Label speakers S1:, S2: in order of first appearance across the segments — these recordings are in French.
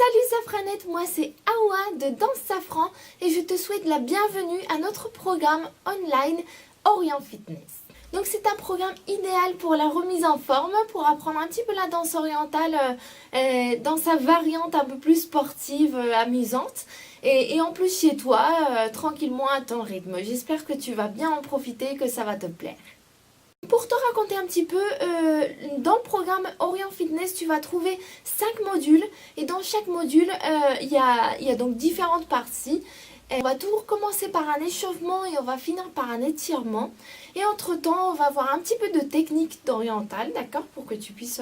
S1: Salut Safranette, moi c'est Awa de Danse Safran et je te souhaite la bienvenue à notre programme online Orient Fitness. Donc c'est un programme idéal pour la remise en forme, pour apprendre un petit peu la danse orientale dans sa variante un peu plus sportive, amusante. Et en plus chez toi, tranquillement à ton rythme. J'espère que tu vas bien en profiter, que ça va te plaire. Pour te raconter un petit peu, dans le programme Orient Fitness, tu vas trouver 5 modules. Et dans chaque module, il y a donc différentes parties. Et on va toujours commencer par un échauffement et on va finir par un étirement. Et entre-temps, on va voir un petit peu de technique d'oriental, d'accord, pour que tu puisses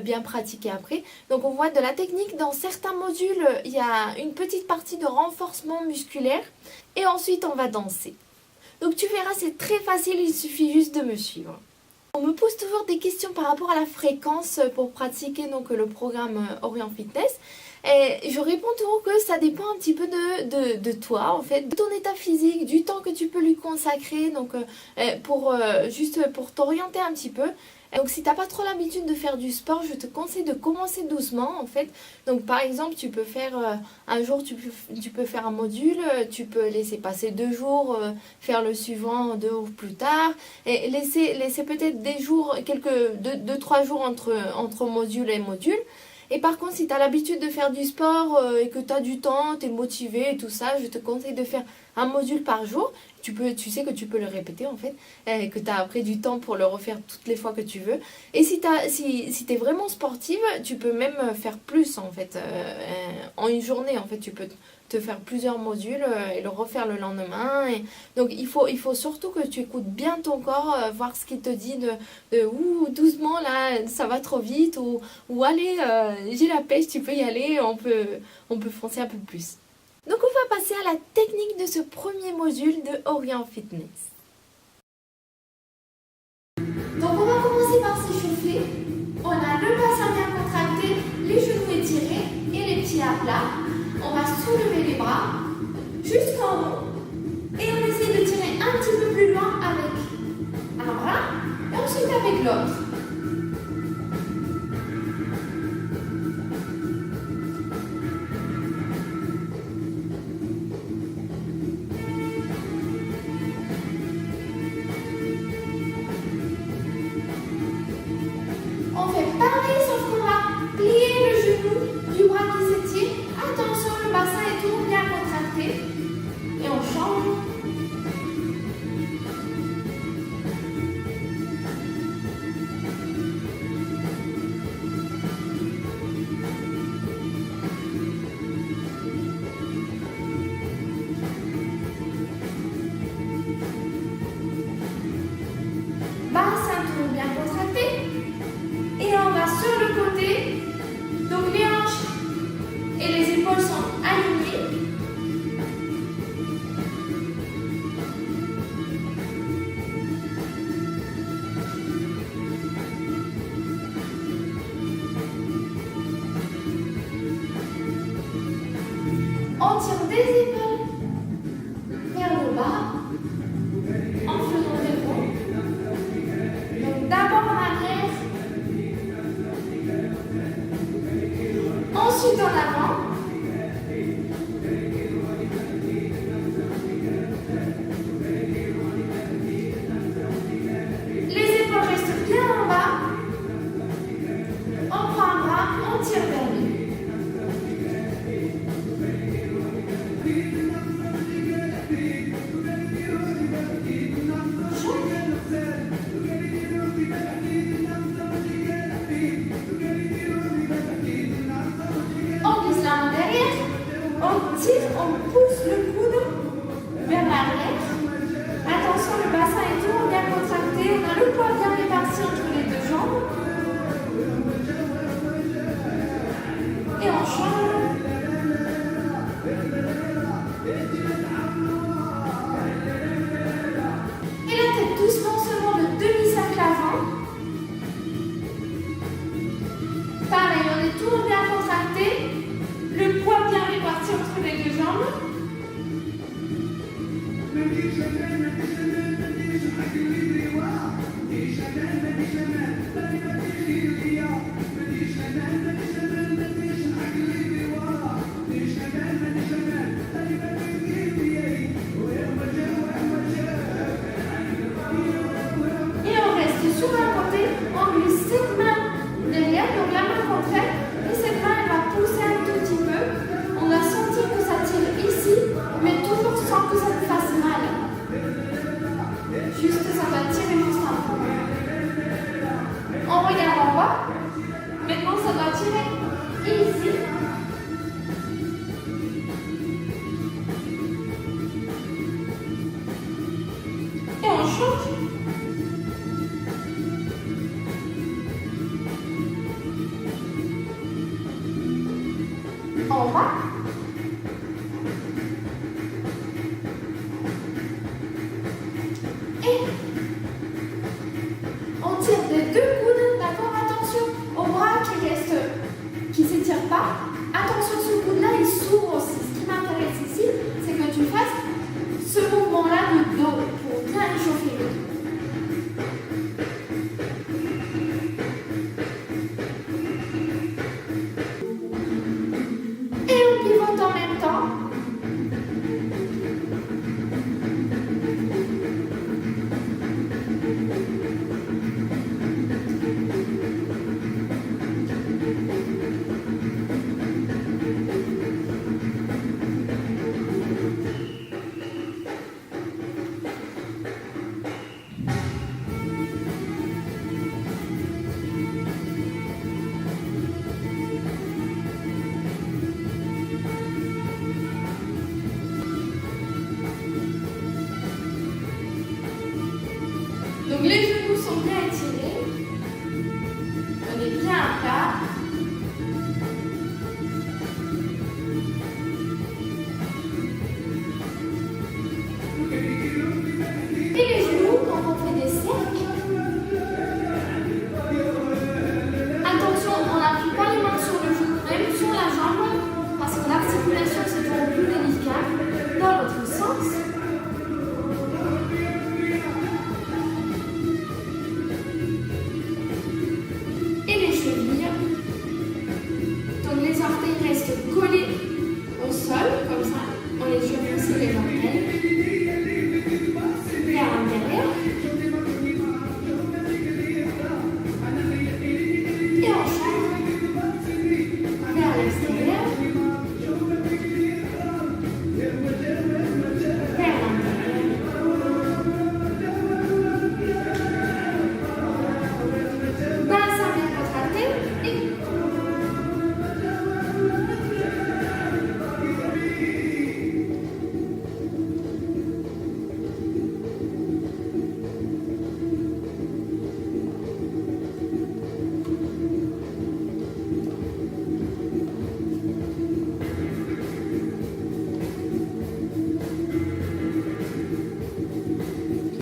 S1: bien pratiquer après. Donc on voit de la technique. Dans certains modules, il y a une petite partie de renforcement musculaire. Et ensuite, on va danser. Donc tu verras, c'est très facile, il suffit juste de me suivre. On me pose toujours des questions par rapport à la fréquence pour pratiquer donc, le programme Orient Fitness. Et je réponds toujours que ça dépend un petit peu de toi, en fait, de ton état physique, du temps que tu peux lui consacrer, donc juste pour t'orienter un petit peu. Donc si tu n'as pas trop l'habitude de faire du sport, je te conseille de commencer doucement en fait. Donc par exemple, tu peux faire un jour, tu peux faire un module, tu peux laisser passer 2 jours, faire le suivant 2 jours plus tard. Et laisser peut-être des jours, 2-3 jours entre module et module. Et par contre, si tu as l'habitude de faire du sport et que tu as du temps, tu es motivé et tout ça, je te conseille de faire un module par jour. Tu sais que tu peux le répéter en fait, que tu as après du temps pour le refaire toutes les fois que tu veux. Et si tu es vraiment sportive, tu peux même faire plus en fait. En une journée, en fait, tu peux te faire plusieurs modules et le refaire le lendemain. Et donc il faut surtout que tu écoutes bien ton corps, voir ce qu'il te dit ouh, doucement là, ça va trop vite, ou allez, j'ai la pêche, tu peux y aller, on peut foncer un peu plus. Donc on va passer à la technique de ce premier module de Orient Fitness. Donc on va commencer par s'échauffer. On a le bassin bien contracté, les genoux étirés et les pieds à plat. On va soulever les bras jusqu'en haut et on essaie de tirer un petit peu plus loin avec un bras et ensuite avec l'autre. On fait pareil, sauf qu'on va plier le genou du bras qui s'étire. Attention, le bassin est toujours bien contracté. Et on change. Bassin toujours bien contracté. Et on va sur le côté, donc les hanches et les épaules sont alignées. On tire des épaules vers le bas en faisant des ronds. Donc d'abord en arrière. Ensuite en avant. Les épaules restent bien en bas. On prend un bras, on tire vers lui. On tirer ici. Et on change. En bas. Et on tire des deux coudes, d'accord? Attention au bras qui ne s'étire pas. Attention, ce coude-là, il s'ouvre aussi. Ce qui m'intéresse ici, c'est que tu fasses ce mouvement-là de dos pour bien échauffer le dos. Et on pivote en même temps. Donc les genoux sont bien étirés. On est bien à plat. Et les genoux, quand on fait des cercles, attention, on n'appuie pas les mains sur le genou, même sur la jambe, parce que l'articulation c'est toujours plus délicat. Dans l'autre sens. Et les chevilles. Donc les orteils restent collés au sol, comme ça. On les cheville aussi les orteils. Vers l'intérieur. Et on change vers l'extérieur. Vers l'intérieur. Bassin bien contracté.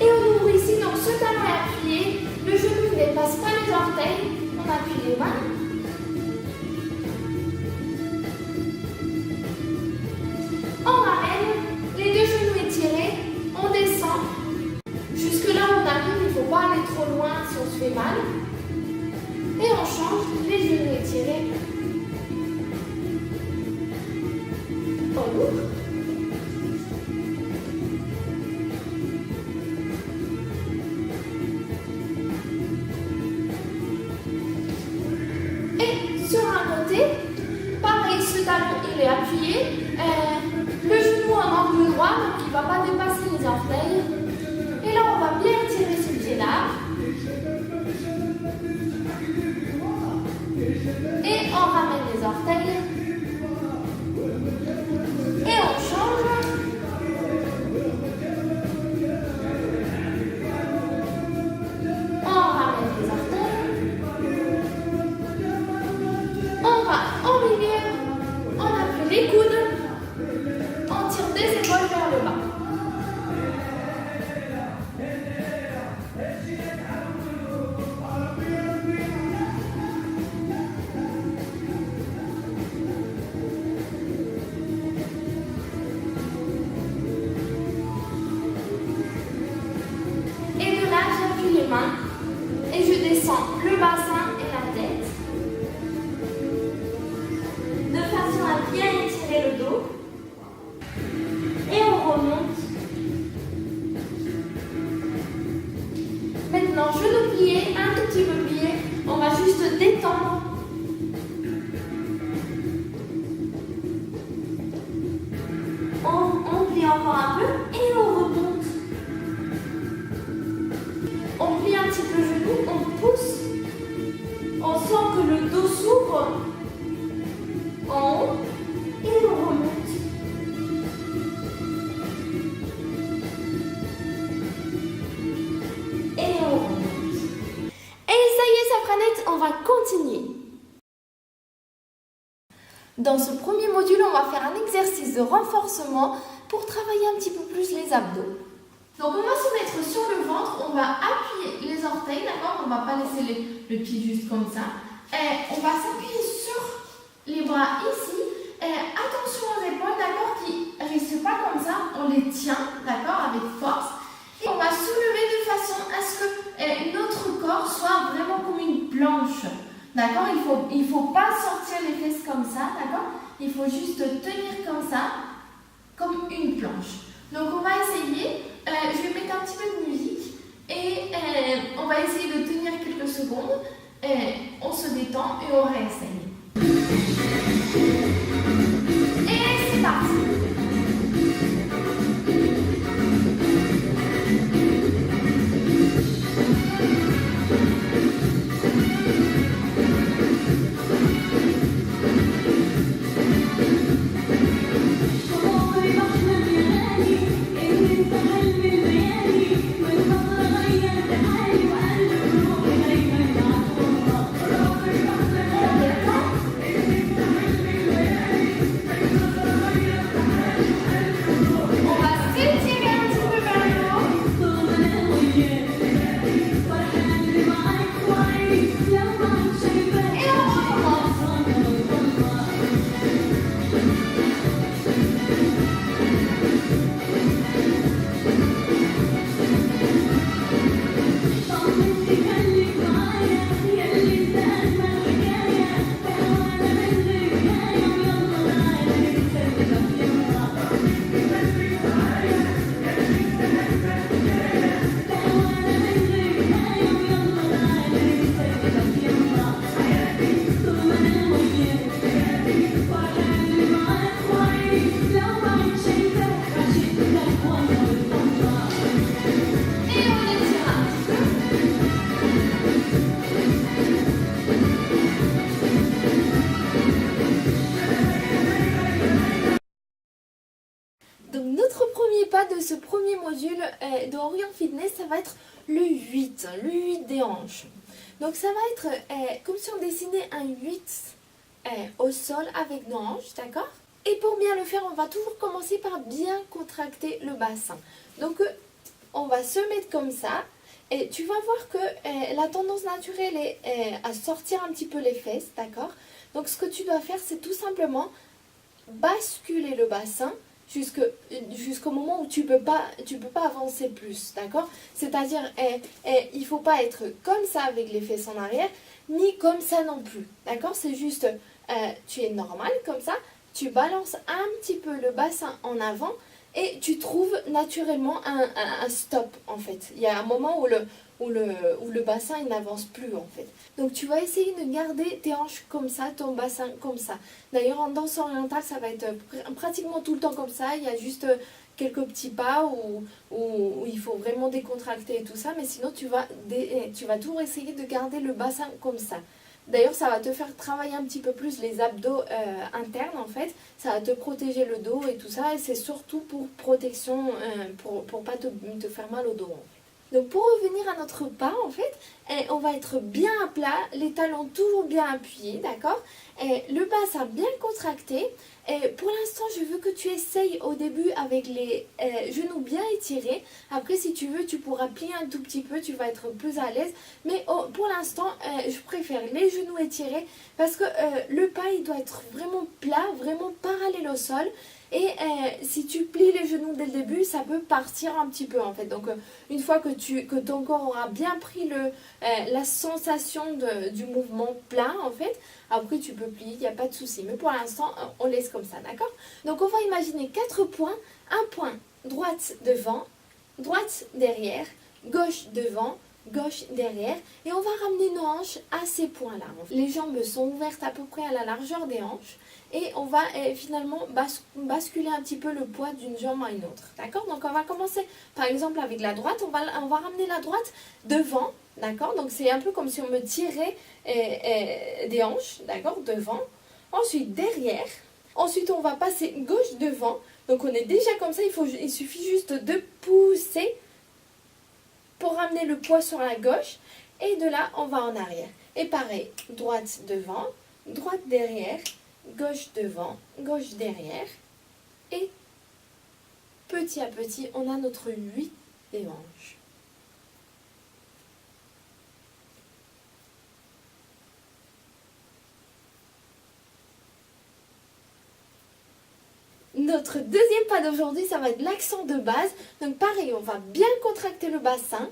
S1: Et on ouvre ici, donc ce talon est appuyé, le genou ne dépasse pas les orteils, on appuie les mains. On ramène, les deux genoux étirés, on descend. Jusque là on arrive, il ne faut pas aller trop loin si on se fait mal. Et on change, les genoux étirés. On ouvre. Et sur un côté, pareil, ce talon il est appuyé, le genou en angle droit, donc il ne va pas dépasser les orteils. Et là on va bien étirer ce pied-là. Et on ramène les orteils. Et on change. On ramène les orteils. On va au milieu. On appuie les coudes. On tire des épaules vers le bas. Les mains et je descends le bassin et la tête de façon à bien étirer le dos et on remonte. Maintenant genou plié, un tout petit peu plié, on va juste détendre. On plie encore un peu et on remonte. On plie un petit peu le genou, on pousse, on sent que le dos s'ouvre Dans ce premier module, on va faire un exercice de renforcement pour travailler un petit peu plus les abdos. Donc on va se mettre sur le ventre, on va appuyer les orteils, d'accord? On ne va pas laisser le pied juste comme ça. Et on va s'appuyer sur les bras ici. Et attention aux épaules, d'accord? Qui ne restent pas comme ça, on les tient, d'accord? Avec force. Et on va soulever de façon à ce que notre corps soit vraiment comme une planche. D'accord? Il faut pas sortir les fesses comme ça, d'accord? Il faut juste tenir comme ça, comme une planche. Donc on va essayer, je vais mettre un petit peu de musique et on va essayer de tenir quelques secondes. On se détend et on réessaye. Et c'est parti! Donc notre premier pas de ce premier module de Orion Fitness, ça va être le 8 des hanches. Donc ça va être comme si on dessinait un 8 au sol avec nos hanches, d'accord? Et pour bien le faire, on va toujours commencer par bien contracter le bassin. Donc on va se mettre comme ça et tu vas voir que la tendance naturelle est à sortir un petit peu les fesses, d'accord? Donc ce que tu dois faire, c'est tout simplement basculer le bassin jusqu'au moment où tu peux pas avancer plus, d'accord? C'est-à-dire, il ne faut pas être comme ça avec les fesses en arrière, ni comme ça non plus, d'accord? C'est juste, tu es normal comme ça, tu balances un petit peu le bassin en avant et tu trouves naturellement un stop, en fait. Il y a un moment où le bassin il n'avance plus, en fait. Donc tu vas essayer de garder tes hanches comme ça, ton bassin comme ça. D'ailleurs en danse orientale ça va être pratiquement tout le temps comme ça. Il y a juste quelques petits pas où il faut vraiment décontracter et tout ça. Mais sinon tu vas toujours essayer de garder le bassin comme ça. D'ailleurs ça va te faire travailler un petit peu plus les abdos internes en fait. Ça va te protéger le dos et tout ça. Et c'est surtout pour protection, pour pas te faire mal au dos en fait. Donc pour revenir à notre pas en fait, on va être bien à plat, les talons toujours bien appuyés, d'accord? Le bassin bien contracté. Pour l'instant, je veux que tu essayes au début avec les genoux bien étirés. Après, si tu veux, tu pourras plier un tout petit peu, tu vas être plus à l'aise. Mais pour l'instant, je préfère les genoux étirés parce que le pas, il doit être vraiment plat, vraiment parallèle au sol. Et si tu plies les genoux dès le début, ça peut partir un petit peu en fait. Donc une fois que ton corps aura bien pris la sensation du mouvement plein en fait, après tu peux plier, il n'y a pas de souci. Mais pour l'instant, on laisse comme ça, d'accord? Donc on va imaginer 4 points. Un point droite devant, droite derrière, gauche devant, gauche derrière. Et on va ramener nos hanches à ces points-là. Les jambes sont ouvertes à peu près à la largeur des hanches. Et on va finalement basculer un petit peu le poids d'une jambe à une autre. D'accord? Donc on va commencer par exemple avec la droite. On va ramener la droite devant. D'accord? Donc c'est un peu comme si on me tirait des hanches. D'accord? Devant. Ensuite derrière. Ensuite on va passer gauche devant. Donc on est déjà comme ça. Il suffit juste de pousser pour ramener le poids sur la gauche. Et de là on va en arrière. Et pareil. Droite devant. Droite derrière. gauche devant, gauche derrière. Et petit à petit, on a notre 8 des hanches. Notre deuxième pas d'aujourd'hui, ça va être l'accent de base. Donc pareil, on va bien contracter le bassin.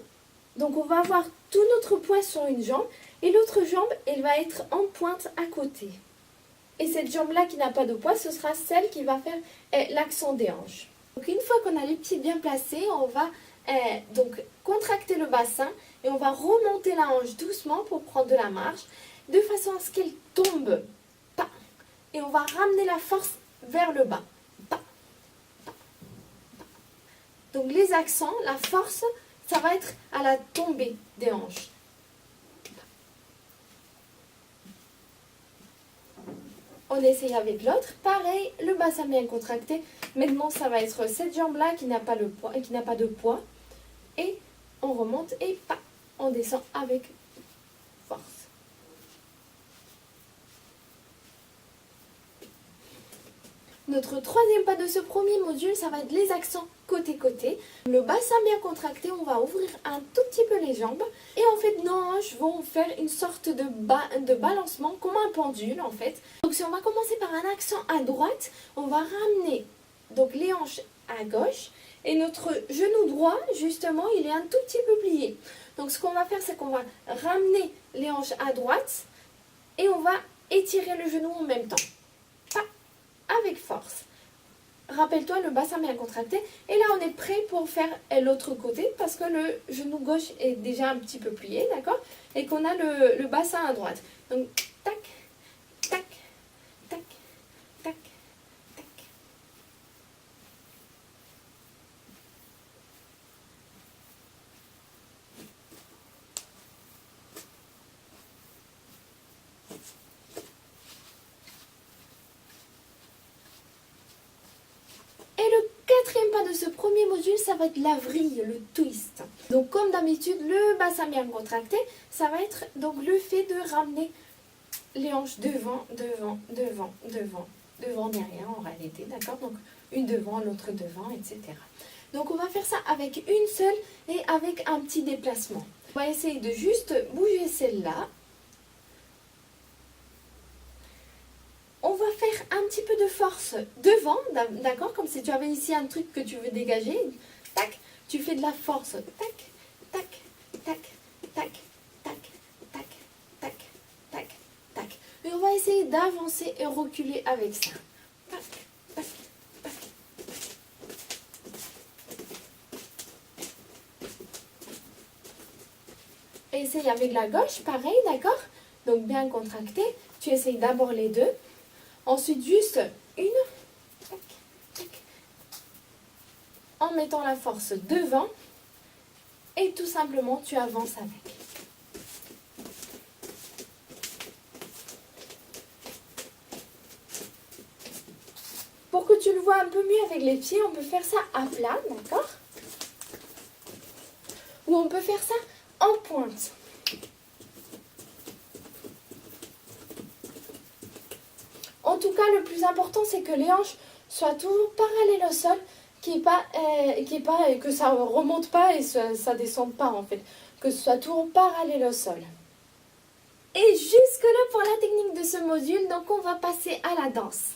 S1: Donc on va avoir tout notre poids sur une jambe et l'autre jambe, elle va être en pointe à côté. Et cette jambe-là qui n'a pas de poids, ce sera celle qui va faire l'accent des hanches. Donc une fois qu'on a les pieds bien placés, on va donc contracter le bassin et on va remonter la hanche doucement pour prendre de la marche, de façon à ce qu'elle tombe. Pas. Et on va ramener la force vers le bas. Pas. Pas. Pas. Donc les accents, la force, ça va être à la tombée des hanches. On essaye avec l'autre. Pareil, le bassin bien contracté. Maintenant, ça va être cette jambe-là qui n'a pas le poids, qui n'a pas de poids. Et on remonte et pas, on descend avec force. Notre troisième pas de ce premier module, ça va être les accents côté-côté. Le bassin bien contracté, on va ouvrir un tout petit peu les jambes. Et en fait, nos hanches vont faire une sorte de balancement, comme un pendule en fait. Donc si on va commencer par un accent à droite, on va ramener donc les hanches à gauche. Et notre genou droit, justement, il est un tout petit peu plié. Donc ce qu'on va faire, c'est qu'on va ramener les hanches à droite. Et on va étirer le genou en même temps. Avec force. Rappelle-toi le bassin bien contracté. Et là, on est prêt pour faire l'autre côté parce que le genou gauche est déjà un petit peu plié, d'accord? Et qu'on a le bassin à droite. Donc, tac, tac, tac, tac, tac. Et le quatrième pas de ce premier module, ça va être la vrille, le twist. Donc comme d'habitude, le bassin bien contracté, ça va être donc le fait de ramener les hanches devant, devant, devant, devant, devant, derrière en réalité, d'accord? Donc une devant, l'autre devant, etc. Donc on va faire ça avec une seule et avec un petit déplacement. On va essayer de juste bouger celle-là. On va faire un petit peu de force devant, d'accord? Comme si tu avais ici un truc que tu veux dégager. Tac, tu fais de la force. Tac, tac, tac, tac, tac, tac, tac, tac, tac. Et on va essayer d'avancer et reculer avec ça. Tac, tac, tac. Et essaye avec la gauche, pareil, d'accord? Donc bien contracté. Tu essayes d'abord les deux. Ensuite, juste une, tac, tac, en mettant la force devant et tout simplement tu avances avec. Pour que tu le vois un peu mieux avec les pieds, on peut faire ça à plat, d'accord? Ou on peut faire ça en pointe. En tout cas, le plus important, c'est que les hanches soient toujours parallèles au sol, que ça ne remonte pas et ça ne descende pas en fait. Que ce soit toujours parallèle au sol. Et jusque-là pour la technique de ce module, donc on va passer à la danse.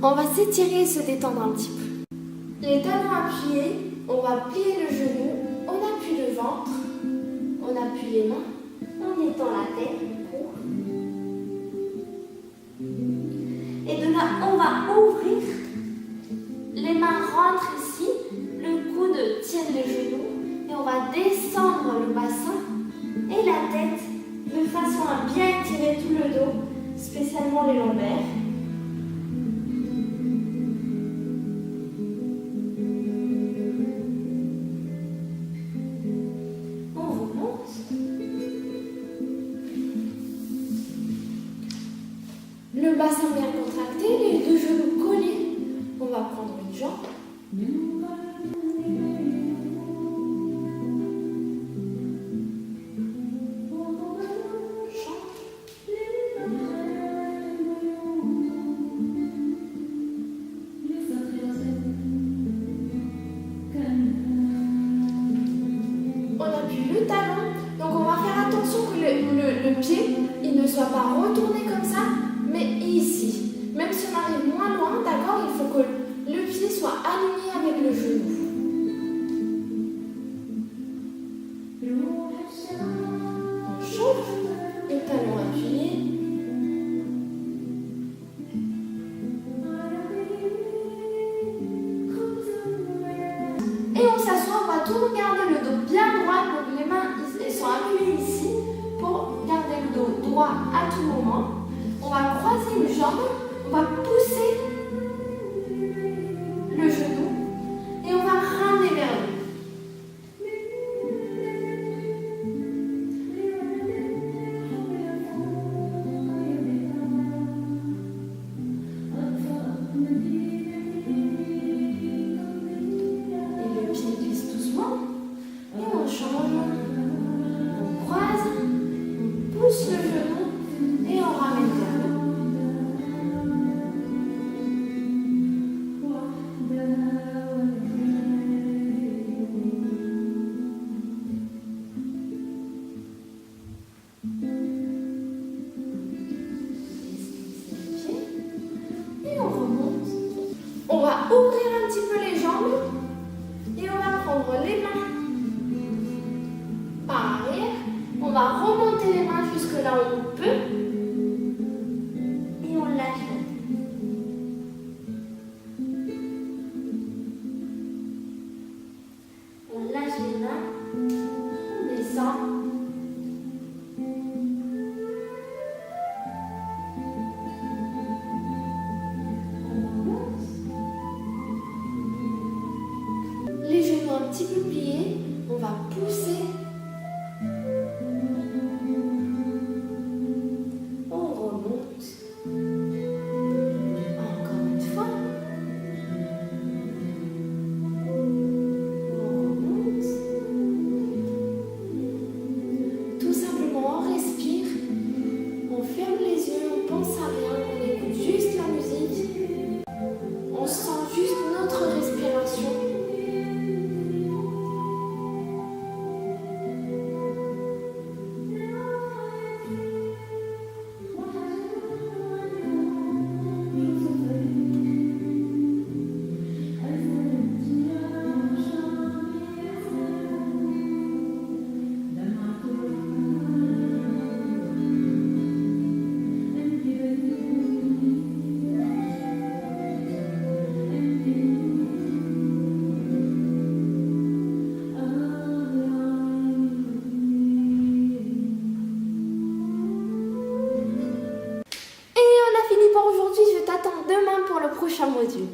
S1: On va s'étirer et se détendre un petit peu. Les talons appuyés, on va plier le genou, on appuie le ventre, on appuie les mains, on étend la tête. Et de là, on va ouvrir. Les mains rentrent ici, le coude tient les genoux et on va descendre le bassin et la tête de façon à bien étirer tout le dos, spécialement les lombaires. On remonte. Le bassin bien contracté, les deux genoux collés. On va prendre une jambe. On appuie le talon. Donc on va faire attention que le pied il ne soit pas retourné comme ça, mais ici. Même si on arrive moins loin, d'accord, il faut que le pied soit aligné avec le genou. On chauffe, le talon appuyé. Et on s'assoit, on va tout regarder, le dos bien droit, donc les mains elles sont appuyées ici pour garder le dos droit à tout moment. On va croiser une jambe, on va pousser le genou et on va ramener vers nous. Et le pied glisse doucement et on change. On croise, on pousse le genou et on ramène vers nous. On va ouvrir un petit peu les jambes et on va prendre les mains par arrière. On va remonter les mains jusque là où on peut et on lâche la tête. On lâche les mains, on descend. Les genoux un petit peu pliés, on va pousser. On remonte. Encore une fois. On remonte. Tout simplement, on respire. On ferme les yeux, on pense à rien, on écoute juste la musique. On sent juste notre respiration. Pour aujourd'hui, je t'attends demain pour le prochain module.